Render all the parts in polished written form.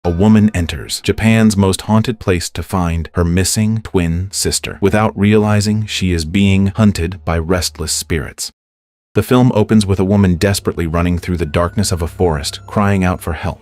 A woman enters Japan's most haunted place to find her missing twin sister, without realizing she is being hunted by restless spirits. The film opens with a woman desperately running through the darkness of a forest, crying out for help.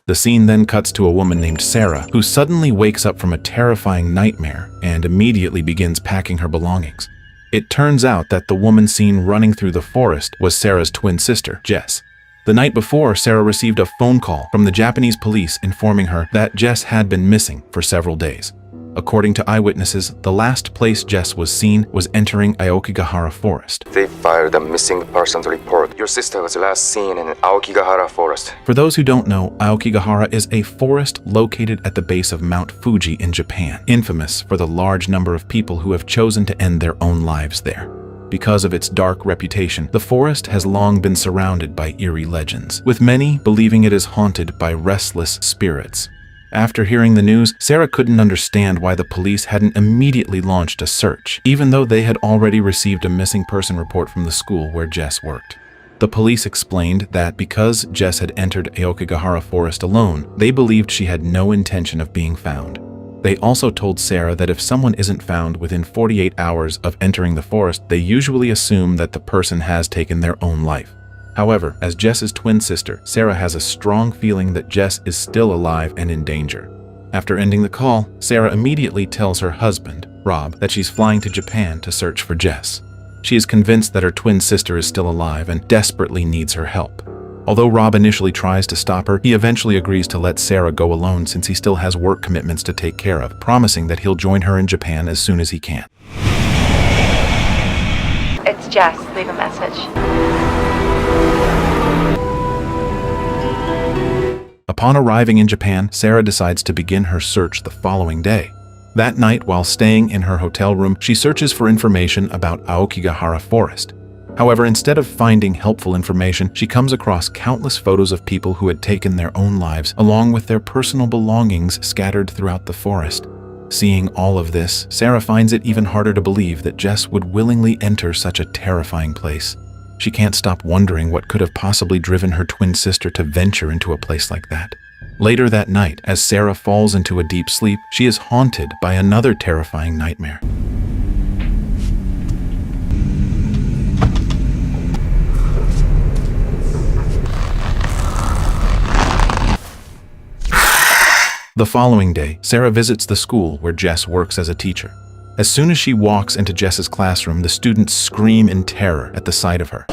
The scene then cuts to a woman named Sarah, who suddenly wakes up from a terrifying nightmare and immediately begins packing her belongings. It turns out that the woman seen running through the forest was Sarah's twin sister, Jess. The night before, Sarah received a phone call from the Japanese police informing her that Jess had been missing for several days. According to eyewitnesses, the last place Jess was seen was entering Aokigahara Forest. They filed a missing persons report. Your sister was last seen in Aokigahara Forest. For those who don't know, Aokigahara is a forest located at the base of Mount Fuji in Japan, infamous for the large number of people who have chosen to end their own lives there. Because of its dark reputation, the forest has long been surrounded by eerie legends, with many believing it is haunted by restless spirits. After hearing the news, Sarah couldn't understand why the police hadn't immediately launched a search, even though they had already received a missing person report from the school where Jess worked. The police explained that because Jess had entered Aokigahara Forest alone, they believed she had no intention of being found. They also told Sarah that if someone isn't found within 48 hours of entering the forest, they usually assume that the person has taken their own life. However, as Jess's twin sister, Sarah has a strong feeling that Jess is still alive and in danger. After ending the call, Sarah immediately tells her husband, Rob, that she's flying to Japan to search for Jess. She is convinced that her twin sister is still alive and desperately needs her help. Although Rob initially tries to stop her, he eventually agrees to let Sarah go alone since he still has work commitments to take care of, promising that he'll join her in Japan as soon as he can. It's Jess. Leave a message. Upon arriving in Japan, Sarah decides to begin her search the following day. That night, while staying in her hotel room, she searches for information about Aokigahara Forest. However, instead of finding helpful information, she comes across countless photos of people who had taken their own lives, along with their personal belongings scattered throughout the forest. Seeing all of this, Sarah finds it even harder to believe that Jess would willingly enter such a terrifying place. She can't stop wondering what could have possibly driven her twin sister to venture into a place like that. Later that night, as Sarah falls into a deep sleep, she is haunted by another terrifying nightmare. The following day, Sarah visits the school where Jess works as a teacher. As soon as she walks into Jess's classroom, the students scream in terror at the sight of her.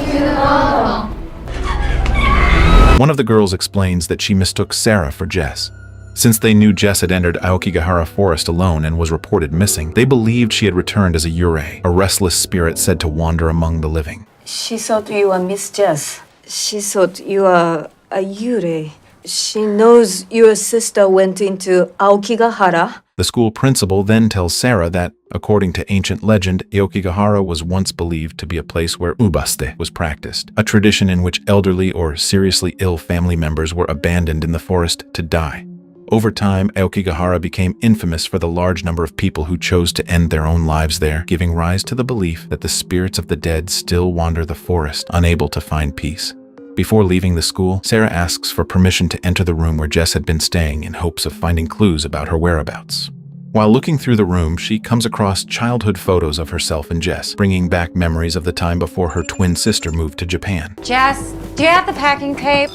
One of the girls explains that she mistook Sarah for Jess. Since they knew Jess had entered Aokigahara Forest alone and was reported missing, they believed she had returned as a yurei, a restless spirit said to wander among the living. She thought you were Miss Jess. She thought you are a yurei. She knows your sister went into Aokigahara. The school principal then tells Sarah that, according to ancient legend, Aokigahara was once believed to be a place where ubaste was practiced, a tradition in which elderly or seriously ill family members were abandoned in the forest to die. Over time, Aokigahara became infamous for the large number of people who chose to end their own lives there, giving rise to the belief that the spirits of the dead still wander the forest, unable to find peace. Before leaving the school, Sarah asks for permission to enter the room where Jess had been staying in hopes of finding clues about her whereabouts. While looking through the room, she comes across childhood photos of herself and Jess, bringing back memories of the time before her twin sister moved to Japan. Jess, do you have the packing tape?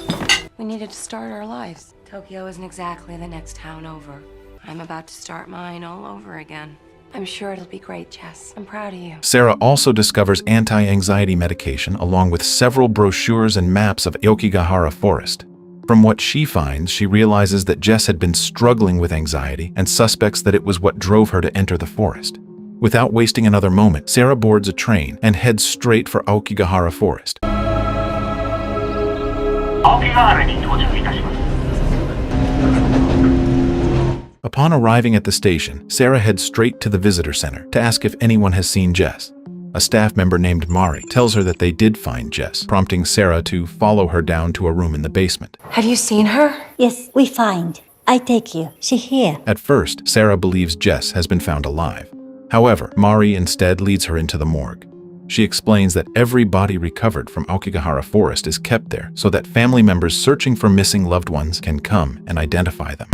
We needed to start our lives. Tokyo isn't exactly the next town over. I'm about to start mine all over again. I'm sure it'll be great, Jess. I'm proud of you. Sarah also discovers anti-anxiety medication along with several brochures and maps of Aokigahara Forest. From what she finds, she realizes that Jess had been struggling with anxiety and suspects that it was what drove her to enter the forest. Without wasting another moment, Sarah boards a train and heads straight for Aokigahara Forest. Upon arriving at the station, Sarah heads straight to the visitor center to ask if anyone has seen Jess. A staff member named Mari tells her that they did find Jess, prompting Sarah to follow her down to a room in the basement. Have you seen her? Yes, we find. I take you. She here. At first, Sarah believes Jess has been found alive. However, Mari instead leads her into the morgue. She explains that every body recovered from Aokigahara Forest is kept there so that family members searching for missing loved ones can come and identify them.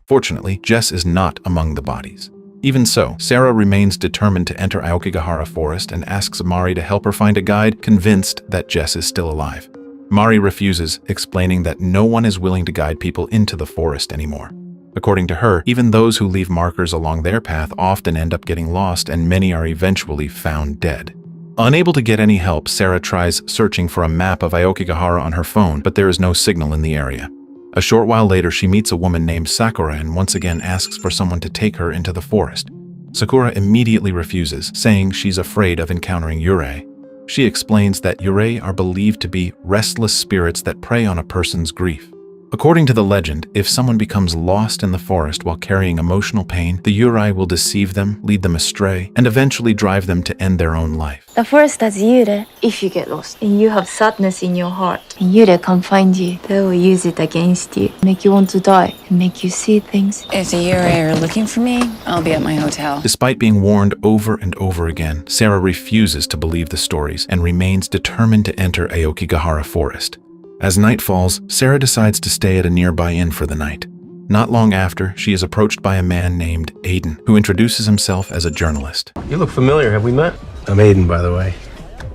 Fortunately, Jess is not among the bodies. Even so, Sarah remains determined to enter Aokigahara Forest and asks Mari to help her find a guide, convinced that Jess is still alive. Mari refuses, explaining that no one is willing to guide people into the forest anymore. According to her, even those who leave markers along their path often end up getting lost, and many are eventually found dead. Unable to get any help, Sarah tries searching for a map of Aokigahara on her phone, but there is no signal in the area. A short while later, she meets a woman named Sakura and once again asks for someone to take her into the forest. Sakura immediately refuses, saying she's afraid of encountering yurei. She explains that yurei are believed to be restless spirits that prey on a person's grief. According to the legend, if someone becomes lost in the forest while carrying emotional pain, the yurei will deceive them, lead them astray, and eventually drive them to end their own life. The forest has yure. If you get lost and you have sadness in your heart, And yure can find you. They will use it against you, make you want to die, and make you see things. If the Yurei are looking for me, I'll be at my hotel. Despite being warned over and over again, Sarah refuses to believe the stories and remains determined to enter Aokigahara Forest. As night falls, Sarah decides to stay at a nearby inn for the night. Not long after, she is approached by a man named Aiden, who introduces himself as a journalist. You look familiar. Have we met? I'm Aiden, by the way.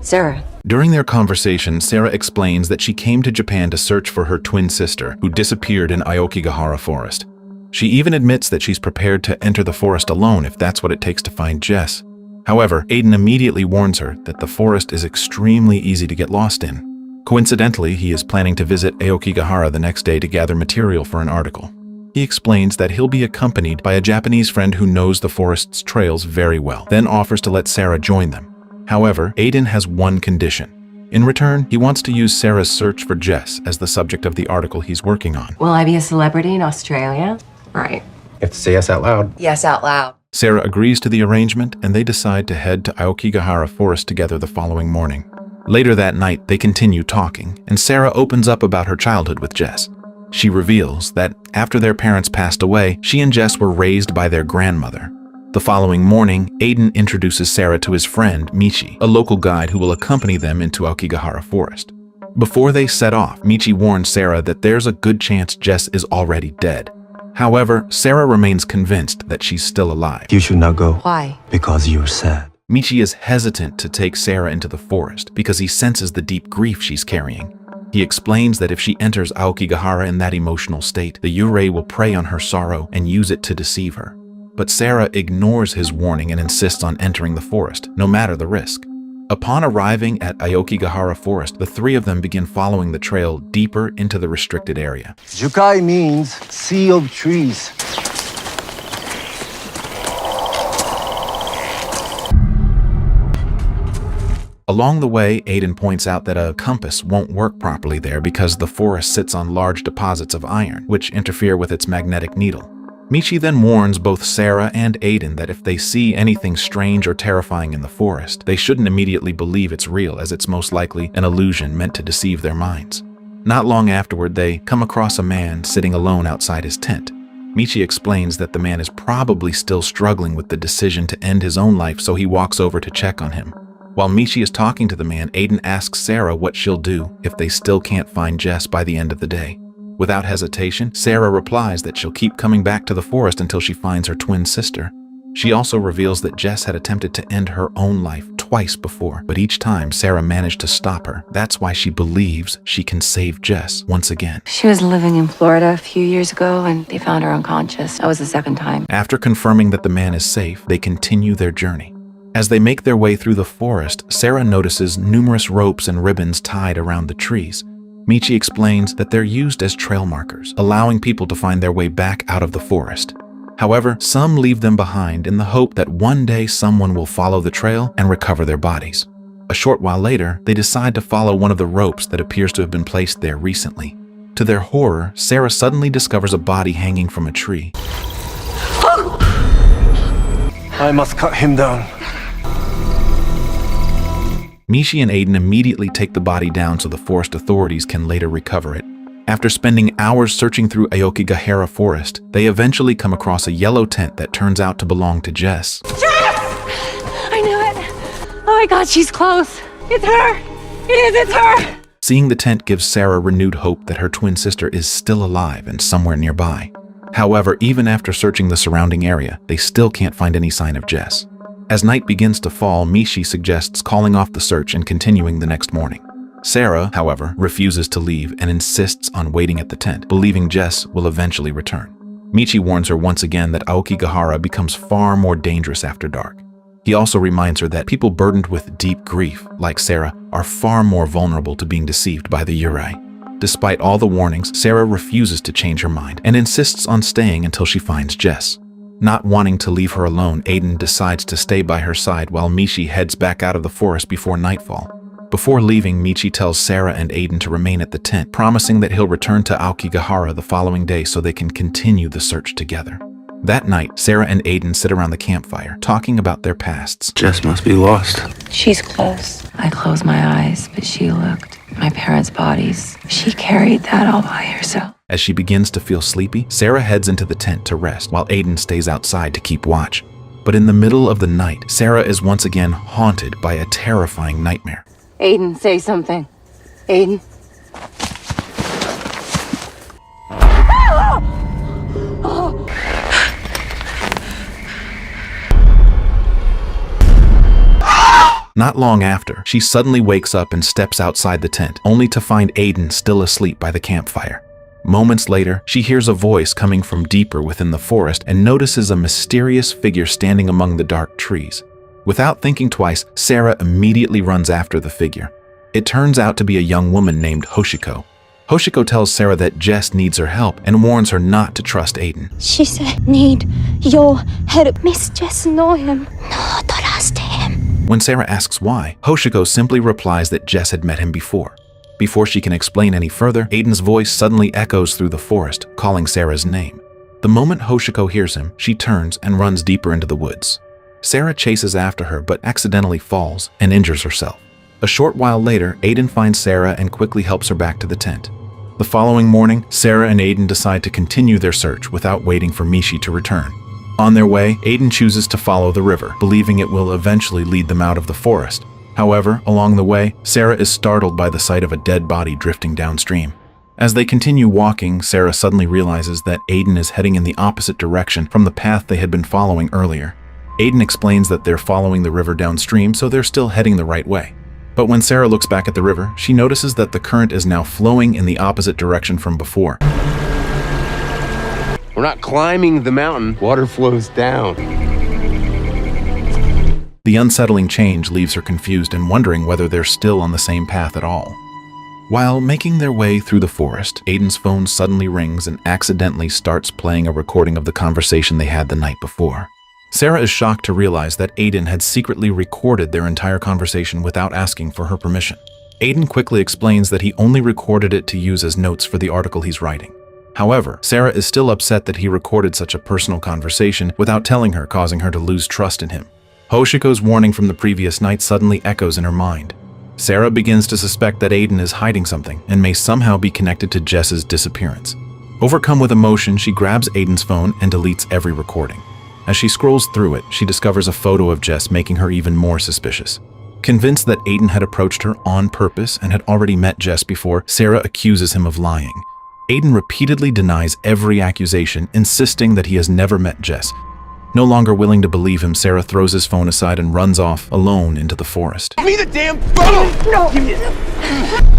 Sarah. During their conversation, Sarah explains that she came to Japan to search for her twin sister, who disappeared in Aokigahara Forest. She even admits that she's prepared to enter the forest alone if that's what it takes to find Jess. However, Aiden immediately warns her that the forest is extremely easy to get lost in. Coincidentally, he is planning to visit Aokigahara the next day to gather material for an article. He explains that he'll be accompanied by a Japanese friend who knows the forest's trails very well, then offers to let Sarah join them. However, Aiden has one condition. In return, he wants to use Sarah's search for Jess as the subject of the article he's working on. Will I be a celebrity in Australia? Right. You have to say yes out loud. Yes, out loud. Sarah agrees to the arrangement, and they decide to head to Aokigahara Forest together the following morning. Later that night, they continue talking, and Sarah opens up about her childhood with Jess. She reveals that after their parents passed away, she and Jess were raised by their grandmother. The following morning, Aiden introduces Sarah to his friend, Michi, a local guide who will accompany them into Aokigahara Forest. Before they set off, Michi warns Sarah that there's a good chance Jess is already dead. However, Sarah remains convinced that she's still alive. You should not go. Why? Because you're sad. Michi is hesitant to take Sarah into the forest because he senses the deep grief she's carrying. He explains that if she enters Aokigahara in that emotional state, the yurei will prey on her sorrow and use it to deceive her. But Sarah ignores his warning and insists on entering the forest, no matter the risk. Upon arriving at Aokigahara Forest, the three of them begin following the trail deeper into the restricted area. Jukai means sea of trees. Along the way, Aiden points out that a compass won't work properly there because the forest sits on large deposits of iron, which interfere with its magnetic needle. Michi then warns both Sarah and Aiden that if they see anything strange or terrifying in the forest, they shouldn't immediately believe it's real, as it's most likely an illusion meant to deceive their minds. Not long afterward, they come across a man sitting alone outside his tent. Michi explains that the man is probably still struggling with the decision to end his own life, so he walks over to check on him. While Michi is talking to the man, Aiden asks Sarah what she'll do if they still can't find Jess by the end of the day. Without hesitation, Sarah replies that she'll keep coming back to the forest until she finds her twin sister. She also reveals that Jess had attempted to end her own life twice before, but each time Sarah managed to stop her. That's why she believes she can save Jess once again. She was living in Florida a few years ago and they found her unconscious. That was the second time. After confirming that the man is safe, they continue their journey. As they make their way through the forest, Sarah notices numerous ropes and ribbons tied around the trees. Michi explains that they're used as trail markers, allowing people to find their way back out of the forest. However, some leave them behind in the hope that one day someone will follow the trail and recover their bodies. A short while later, they decide to follow one of the ropes that appears to have been placed there recently. To their horror, Sarah suddenly discovers a body hanging from a tree. I must cut him down. Michi and Aiden immediately take the body down so the forest authorities can later recover it. After spending hours searching through Aokigahara Forest, they eventually come across a yellow tent that turns out to belong to Jess. I knew it. Oh my God, she's close. It's her. It's her. Seeing the tent gives Sarah renewed hope that her twin sister is still alive and somewhere nearby. However, even after searching the surrounding area, they still can't find any sign of Jess. As night begins to fall, Mishi suggests calling off the search and continuing the next morning. Sarah, however, refuses to leave and insists on waiting at the tent, believing Jess will eventually return. Michi warns her once again that Aokigahara becomes far more dangerous after dark. He also reminds her that people burdened with deep grief, like Sarah, are far more vulnerable to being deceived by the Yurei. Despite all the warnings, Sarah refuses to change her mind and insists on staying until she finds Jess. Not wanting to leave her alone, Aiden decides to stay by her side while Michi heads back out of the forest before nightfall. Before leaving, Michi tells Sarah and Aiden to remain at the tent, promising that he'll return to Aokigahara the following day so they can continue the search together. That night, Sarah and Aiden sit around the campfire, talking about their pasts. Jess must be lost. She's close. I closed my eyes, but she looked. My parents' bodies. She carried that all by herself. As she begins to feel sleepy, Sarah heads into the tent to rest, while Aiden stays outside to keep watch. But in the middle of the night, Sarah is once again haunted by a terrifying nightmare. Aiden, say something. Aiden. Not long after, she suddenly wakes up and steps outside the tent, only to find Aiden still asleep by the campfire. Moments later, she hears a voice coming from deeper within the forest and notices a mysterious figure standing among the dark trees. Without thinking twice, Sarah immediately runs after the figure. It turns out to be a young woman named Hoshiko. Hoshiko tells Sarah that Jess needs her help and warns her not to trust Aiden. She said, need your help. Miss Jess know him. No, trust him. When Sarah asks why, Hoshiko simply replies that Jess had met him before. Before she can explain any further, Aiden's voice suddenly echoes through the forest, calling Sarah's name. The moment Hoshiko hears him, she turns and runs deeper into the woods. Sarah chases after her but accidentally falls and injures herself. A short while later, Aiden finds Sarah and quickly helps her back to the tent. The following morning, Sarah and Aiden decide to continue their search without waiting for Mishi to return. On their way, Aiden chooses to follow the river, believing it will eventually lead them out of the forest. However, along the way, Sarah is startled by the sight of a dead body drifting downstream. As they continue walking, Sarah suddenly realizes that Aiden is heading in the opposite direction from the path they had been following earlier. Aiden explains that they're following the river downstream, so they're still heading the right way. But when Sarah looks back at the river, she notices that the current is now flowing in the opposite direction from before. We're not climbing the mountain. Water flows down. The unsettling change leaves her confused and wondering whether they're still on the same path at all. While making their way through the forest, Aiden's phone suddenly rings and accidentally starts playing a recording of the conversation they had the night before. Sarah is shocked to realize that Aiden had secretly recorded their entire conversation without asking for her permission. Aiden quickly explains that he only recorded it to use as notes for the article he's writing. However, Sarah is still upset that he recorded such a personal conversation without telling her, causing her to lose trust in him. Hoshiko's warning from the previous night suddenly echoes in her mind. Sarah begins to suspect that Aiden is hiding something and may somehow be connected to Jess's disappearance. Overcome with emotion, she grabs Aiden's phone and deletes every recording. As she scrolls through it, she discovers a photo of Jess, making her even more suspicious. Convinced that Aiden had approached her on purpose and had already met Jess before, Sarah accuses him of lying. Aiden repeatedly denies every accusation, insisting that he has never met Jess. No longer willing to believe him, Sarah throws his phone aside and runs off alone into the forest. Give me the damn phone! No! Give me it.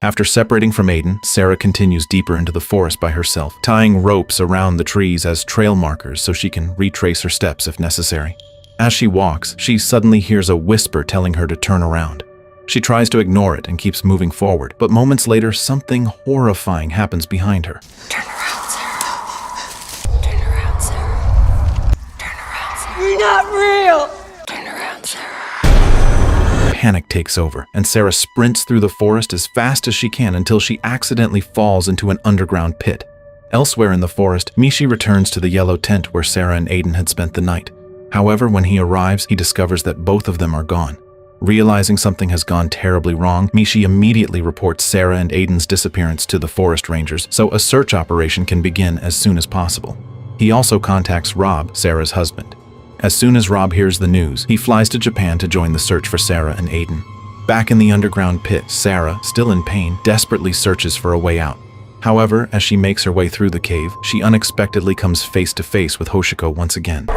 After separating from Aiden, Sarah continues deeper into the forest by herself, tying ropes around the trees as trail markers so she can retrace her steps if necessary. As she walks, she suddenly hears a whisper telling her to turn around. She tries to ignore it and keeps moving forward, but moments later, something horrifying happens behind her. Turn around, Sarah. Turn around, Sarah. Turn around, Sarah. You're not real! Turn around, Sarah. Panic takes over, and Sarah sprints through the forest as fast as she can until she accidentally falls into an underground pit. Elsewhere in the forest, Mishi returns to the yellow tent where Sarah and Aiden had spent the night. However, when he arrives, he discovers that both of them are gone. Realizing something has gone terribly wrong, Mishi immediately reports Sarah and Aiden's disappearance to the forest rangers so a search operation can begin as soon as possible. He also contacts Rob, Sarah's husband. As soon as Rob hears the news, he flies to Japan to join the search for Sarah and Aiden. Back in the underground pit, Sarah, still in pain, desperately searches for a way out. However, as she makes her way through the cave, she unexpectedly comes face to face with Hoshiko once again.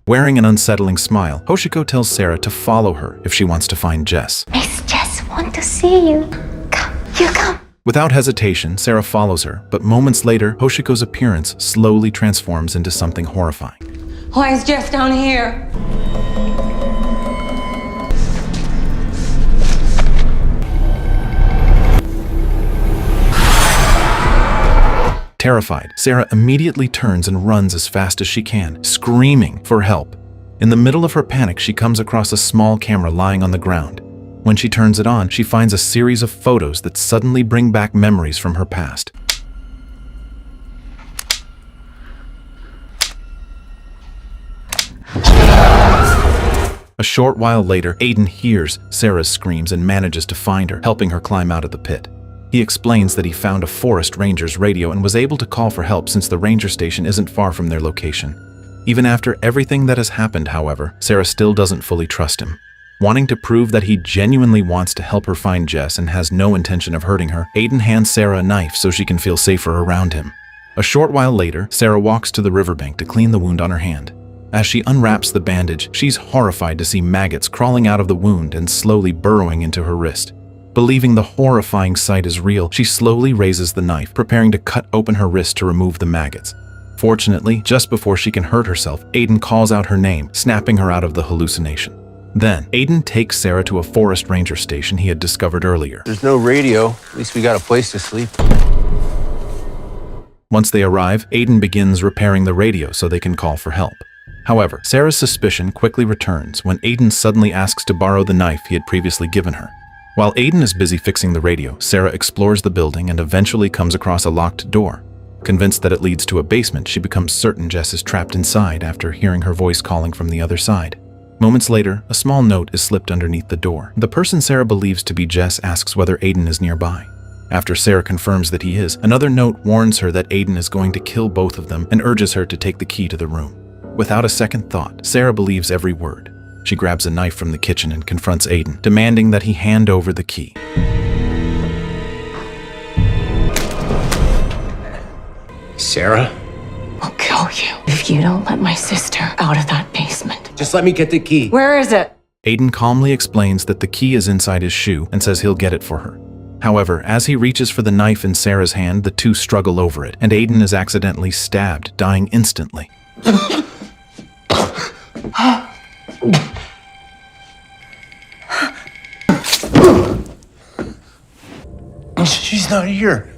Wearing an unsettling smile, Hoshiko tells Sarah to follow her if she wants to find Jess. Miss Jess want to see you. Come, you come. Without hesitation, Sarah follows her, but moments later, Hoshiko's appearance slowly transforms into something horrifying. Why is Jess down here? Terrified, Sarah immediately turns and runs as fast as she can, screaming for help. In the middle of her panic, she comes across a small camera lying on the ground. When she turns it on, she finds a series of photos that suddenly bring back memories from her past. A short while later, Aiden hears Sarah's screams and manages to find her, helping her climb out of the pit. He explains that he found a forest ranger's radio and was able to call for help since the ranger station isn't far from their location. Even after everything that has happened, however, Sarah still doesn't fully trust him. Wanting to prove that he genuinely wants to help her find Jess and has no intention of hurting her, Aiden hands Sarah a knife so she can feel safer around him. A short while later, Sarah walks to the riverbank to clean the wound on her hand. As she unwraps the bandage, she's horrified to see maggots crawling out of the wound and slowly burrowing into her wrist. Believing the horrifying sight is real, she slowly raises the knife, preparing to cut open her wrist to remove the maggots. Fortunately, just before she can hurt herself, Aiden calls out her name, snapping her out of the hallucination. Then, Aiden takes Sarah to a forest ranger station he had discovered earlier. There's no radio. At least we got a place to sleep. Once they arrive, Aiden begins repairing the radio so they can call for help. However, Sarah's suspicion quickly returns when Aiden suddenly asks to borrow the knife he had previously given her. While Aiden is busy fixing the radio, Sarah explores the building and eventually comes across a locked door. Convinced that it leads to a basement, she becomes certain Jess is trapped inside after hearing her voice calling from the other side. Moments later, a small note is slipped underneath the door. The person Sarah believes to be Jess asks whether Aiden is nearby. After Sarah confirms that he is, another note warns her that Aiden is going to kill both of them and urges her to take the key to the room. Without a second thought, Sarah believes every word. She grabs a knife from the kitchen and confronts Aiden, demanding that he hand over the key. Sarah? I'll kill you if you don't let my sister out of that basement. Just let me get the key. Where is it? Aiden calmly explains that the key is inside his shoe and says he'll get it for her. However, as he reaches for the knife in Sarah's hand, the two struggle over it, and Aiden is accidentally stabbed, dying instantly. She's not here.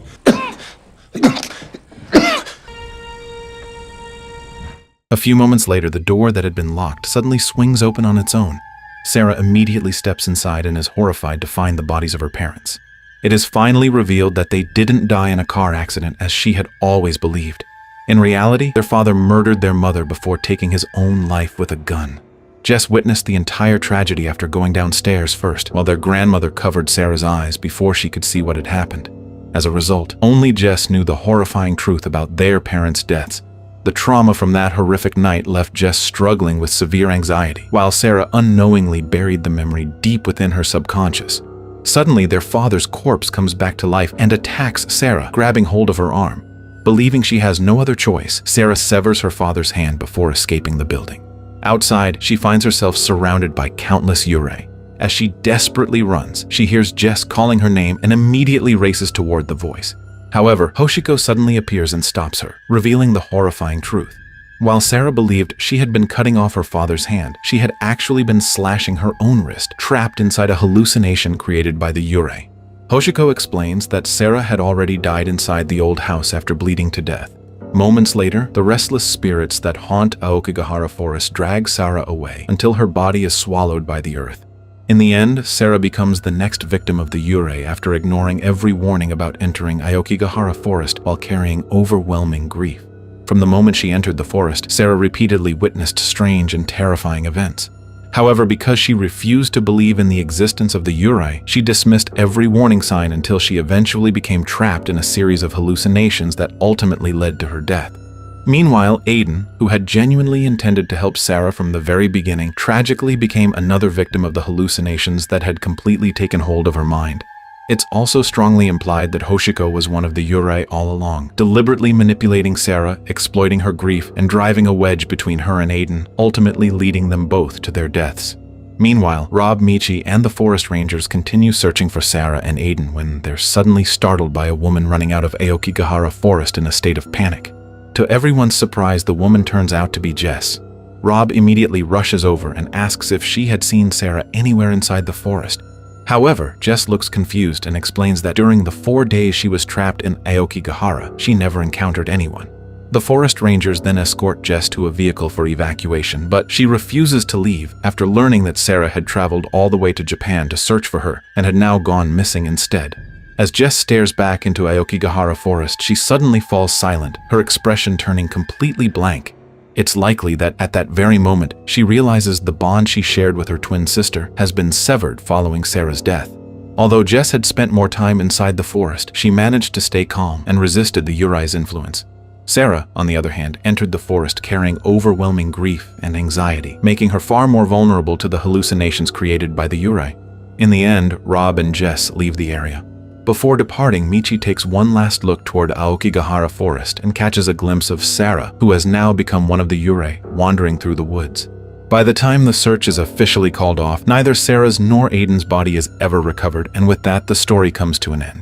A few moments later, the door that had been locked suddenly swings open on its own. Sarah immediately steps inside and is horrified to find the bodies of her parents. It is finally revealed that they didn't die in a car accident as she had always believed. In reality, their father murdered their mother before taking his own life with a gun. Jess witnessed the entire tragedy after going downstairs first, while their grandmother covered Sarah's eyes before she could see what had happened. As a result, only Jess knew the horrifying truth about their parents' deaths. The trauma from that horrific night left Jess struggling with severe anxiety, while Sarah unknowingly buried the memory deep within her subconscious. Suddenly, their father's corpse comes back to life and attacks Sarah, grabbing hold of her arm. Believing she has no other choice, Sarah severs her father's hand before escaping the building. Outside, she finds herself surrounded by countless yurei. As she desperately runs, she hears Jess calling her name and immediately races toward the voice. However, Hoshiko suddenly appears and stops her, revealing the horrifying truth. While Sarah believed she had been cutting off her father's hand, she had actually been slashing her own wrist, trapped inside a hallucination created by the yurei. Hoshiko explains that Sarah had already died inside the old house after bleeding to death. Moments later, the restless spirits that haunt Aokigahara Forest drag Sarah away until her body is swallowed by the earth. In the end, Sarah becomes the next victim of the Yurei after ignoring every warning about entering Aokigahara Forest while carrying overwhelming grief. From the moment she entered the forest, Sarah repeatedly witnessed strange and terrifying events. However, because she refused to believe in the existence of the Yurei, she dismissed every warning sign until she eventually became trapped in a series of hallucinations that ultimately led to her death. Meanwhile, Aiden, who had genuinely intended to help Sarah from the very beginning, tragically became another victim of the hallucinations that had completely taken hold of her mind. It's also strongly implied that Hoshiko was one of the Yurei all along, deliberately manipulating Sarah, exploiting her grief, and driving a wedge between her and Aiden, ultimately leading them both to their deaths. Meanwhile, Rob, Michi, and the forest rangers continue searching for Sarah and Aiden when they're suddenly startled by a woman running out of Aokigahara Forest in a state of panic. To everyone's surprise, the woman turns out to be Jess. Rob immediately rushes over and asks if she had seen Sarah anywhere inside the forest. However, Jess looks confused and explains that during the 4 days she was trapped in Aokigahara, she never encountered anyone. The forest rangers then escort Jess to a vehicle for evacuation, but she refuses to leave after learning that Sarah had traveled all the way to Japan to search for her and had now gone missing instead. As Jess stares back into Aokigahara Forest, she suddenly falls silent, her expression turning completely blank. It's likely that at that very moment, she realizes the bond she shared with her twin sister has been severed following Sarah's death. Although Jess had spent more time inside the forest, she managed to stay calm and resisted the Yurei's influence. Sarah, on the other hand, entered the forest carrying overwhelming grief and anxiety, making her far more vulnerable to the hallucinations created by the Yurei. In the end, Rob and Jess leave the area. Before departing, Michi takes one last look toward Aokigahara Forest and catches a glimpse of Sarah, who has now become one of the Yurei, wandering through the woods. By the time the search is officially called off, neither Sarah's nor Aiden's body is ever recovered, and with that, the story comes to an end.